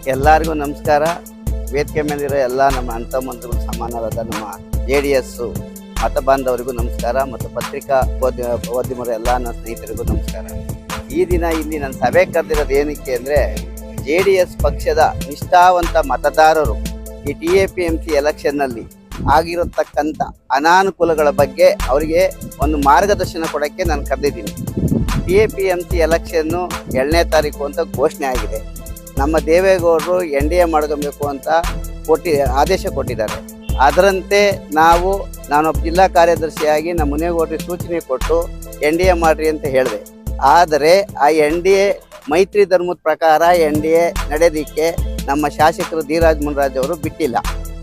ಎಲ್ಲರಿಗೂ ನಮಸ್ಕಾರ. ವೇದಿಕೆ ಮೇಲಿರೋ ಎಲ್ಲ ನಮ್ಮ ಅಂತಮ್ಮಂದಿರು ಸಮಾನರಾದ ನಮ್ಮ JDS ಮತ ಬಾಂಧವರಿಗೂ ನಮಸ್ಕಾರ ಮತ್ತು ಪತ್ರಿಕಾ ಓದ್ಯಮರ ಎಲ್ಲ ನನ್ನ ಸ್ನೇಹಿತರಿಗೂ ನಮಸ್ಕಾರ. ಈ ದಿನ ಇಲ್ಲಿ ನನ್ನ ಸಭೆ ಕರೆದಿರೋದು ಏನಕ್ಕೆ ಅಂದರೆ, JDS ಪಕ್ಷದ ನಿಷ್ಠಾವಂತ ಮತದಾರರು ಈ TAPMC ಎಲೆಕ್ಷನ್ನಲ್ಲಿ ಆಗಿರತಕ್ಕಂಥ ಅನಾನುಕೂಲಗಳ ಬಗ್ಗೆ ಅವರಿಗೆ ಒಂದು ಮಾರ್ಗದರ್ಶನ ಕೊಡೋಕ್ಕೆ ನಾನು ಕರೆದಿದ್ದೀನಿ. TAPMC ಎಲೆಕ್ಷನ್ನು 2ನೇ ತಾರೀಕು ಅಂತ ಘೋಷಣೆ ಆಗಿದೆ. ನಮ್ಮ ದೇವೇಗೌಡರು NDA ಮಾಡ್ಕೊಬೇಕು ಅಂತ ಆದೇಶ ಕೊಟ್ಟಿದ್ದಾರೆ. ಅದರಂತೆ ನಾನೊಬ್ಬ ಜಿಲ್ಲಾ ಕಾರ್ಯದರ್ಶಿಯಾಗಿ ನಮ್ಮ ಮುನೇಗೌಡರಿಗೆ ಸೂಚನೆ ಕೊಟ್ಟು NDA ಮಾಡಿರಿ ಅಂತ ಹೇಳಿದೆ. ಆದರೆ ಆ NDA ಮೈತ್ರಿ ಧರ್ಮದ ಪ್ರಕಾರ NDA ನಡೆಯೋದಕ್ಕೆ ನಮ್ಮ ಶಾಸಕರು ಧೀರಾಜ್ ಮುನ್ರಾಜ್ ಅವರು ಬಿಟ್ಟಿಲ್ಲ.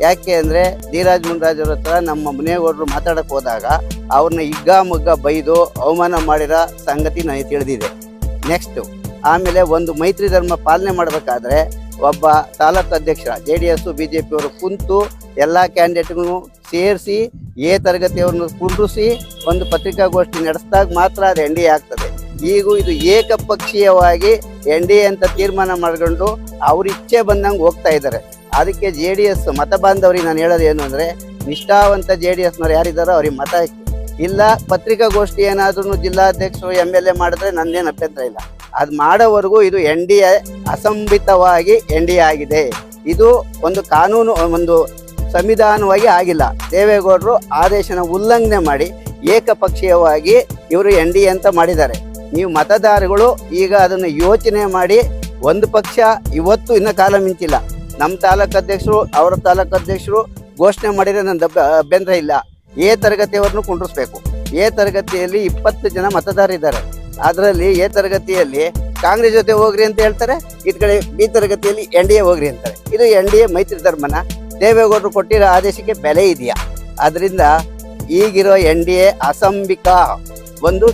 ಯಾಕೆ ಅಂದರೆ, ಧೀರಾಜ್ ಮುನ್ರಾಜ್ ಅವ್ರ ಹತ್ರ ನಮ್ಮ ಮುನೇಗೌಡರು ಮಾತಾಡೋಕ್ಕೆ ಹೋದಾಗ ಅವ್ರನ್ನ ಹಿಗ್ಗಾಮುಗ್ಗ ಬೈದು ಅವಮಾನ ಮಾಡಿರೋ ಸಂಗತಿ ನನಗೆ ತಿಳಿದಿದೆ. ನೆಕ್ಸ್ಟು ಆಮೇಲೆ ಒಂದು ಮೈತ್ರಿ ಧರ್ಮ ಪಾಲನೆ ಮಾಡಬೇಕಾದ್ರೆ ಒಬ್ಬ ತಾಲೂಕು ಅಧ್ಯಕ್ಷ JDS BJP ಅವರು ಕುಂತು ಎಲ್ಲ ಕ್ಯಾಂಡಿಡೇಟ್ಗೂ ಸೇರಿಸಿ ತರಗತಿಯವ್ರನ್ನ ಕುಂಡ್ರಿಸಿ ಒಂದು ಪತ್ರಿಕಾಗೋಷ್ಠಿ ನಡೆಸಿದಾಗ ಮಾತ್ರ ಅದು NDA ಆಗ್ತದೆ. ಈಗ ಇದು ಏಕಪಕ್ಷೀಯವಾಗಿ NDA ಅಂತ ತೀರ್ಮಾನ ಮಾಡ್ಕೊಂಡು ಅವ್ರ ಇಚ್ಛೆ ಬಂದಂಗೆ ಹೋಗ್ತಾ ಇದ್ದಾರೆ. ಅದಕ್ಕೆ JDS ಮತ ಬಾಂಧವರಿಗೆ ನಾನು ಹೇಳೋದು ಏನು ಅಂದರೆ, ನಿಷ್ಠಾವಂತ JDSನವ್ರು ಯಾರಿದ್ದಾರೋ ಅವ್ರಿಗೆ ಮತ ಇಲ್ಲ. ಪತ್ರಿಕಾಗೋಷ್ಠಿ ಏನಾದ್ರೂ ಜಿಲ್ಲಾಧ್ಯಕ್ಷರು MLA ಮಾಡಿದ್ರೆ ನನ್ನೇನು ಅಭ್ಯಂತರ ಇಲ್ಲ. ಅದು ಮಾಡೋವರೆಗೂ ಇದು NDA ಅಸಂಬಿತವಾಗಿ NDA ಆಗಿದೆ. ಇದು ಒಂದು ಕಾನೂನು, ಒಂದು ಸಂವಿಧಾನವಾಗಿ ಆಗಿಲ್ಲ. ದೇವೇಗೌಡರು ಆದೇಶನ ಉಲ್ಲಂಘನೆ ಮಾಡಿ ಏಕಪಕ್ಷೀಯವಾಗಿ ಇವರು NDA ಅಂತ ಮಾಡಿದ್ದಾರೆ. ನೀವು ಮತದಾರಗಳು ಈಗ ಅದನ್ನು ಯೋಚನೆ ಮಾಡಿ, ಒಂದು ಪಕ್ಷ ಇವತ್ತು ಇನ್ನೂ ಕಾಲ ಮಿಂಚಿಲ್ಲ. ನಮ್ಮ ತಾಲೂಕು ಅಧ್ಯಕ್ಷರು ಅವರ ತಾಲೂಕು ಅಧ್ಯಕ್ಷರು ಘೋಷಣೆ ಮಾಡಿದರೆ ನನ್ನ ಅಭ್ಯಂತರ ಇಲ್ಲ. ತರಗತಿಯವ್ರನ್ನು ಕುಂಡ್ರಿಸ್ಬೇಕು. ತರಗತಿಯಲ್ಲಿ 20 ಜನ ಮತದಾರರಿದ್ದಾರೆ. ಅದರಲ್ಲಿ ತರಗತಿಯಲ್ಲಿ ಕಾಂಗ್ರೆಸ್ ಜೊತೆ ಹೋಗ್ರಿ ಅಂತ ಹೇಳ್ತಾರೆ, ಇದ್ ಕಡೆ B ತರಗತಿಯಲ್ಲಿ NDA ಹೋಗ್ರಿ ಅಂತಾರೆ. ಇದು NDA ಮೈತ್ರಿ ಧರ್ಮನ ದೇವೇಗೌಡರು ಕೊಟ್ಟಿರೋ ಆದೇಶಕ್ಕೆ ಬೆಲೆ ಇದೆಯಾ? ಅದರಿಂದ ಈಗಿರೋ NDA ಅಸಂಬಿಕ, ಒಂದು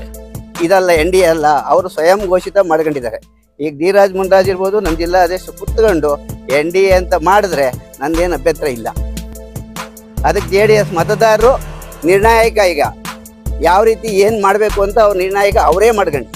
ಇದಲ್ಲ, NDA ಅಲ್ಲ, ಅವರು ಸ್ವಯಂ ಘೋಷಿತ ಮಾಡ್ಕೊಂಡಿದ್ದಾರೆ. ಈಗ ಧೀರಾಜ್ ಮುನ್ರಾಜ್ ಇರ್ಬೋದು, ನಮ್ಮ ಜಿಲ್ಲಾ ಅಧ್ಯಕ್ಷರು ಕುತ್ಕೊಂಡು NDA ಅಂತ ಮಾಡಿದ್ರೆ ನಂದೇನು ಅಭ್ಯಂತರ ಇಲ್ಲ. ಅದಕ್ಕೆ JDS ಮತದಾರರು ನಿರ್ಣಾಯಕ ಈಗ ಯಾವ ರೀತಿ ಏನು ಮಾಡಬೇಕು ಅಂತ ಅವ್ರ ನಿರ್ಣಾಯಕ ಅವರೇ ಮಾಡ್ಕೊಂಡು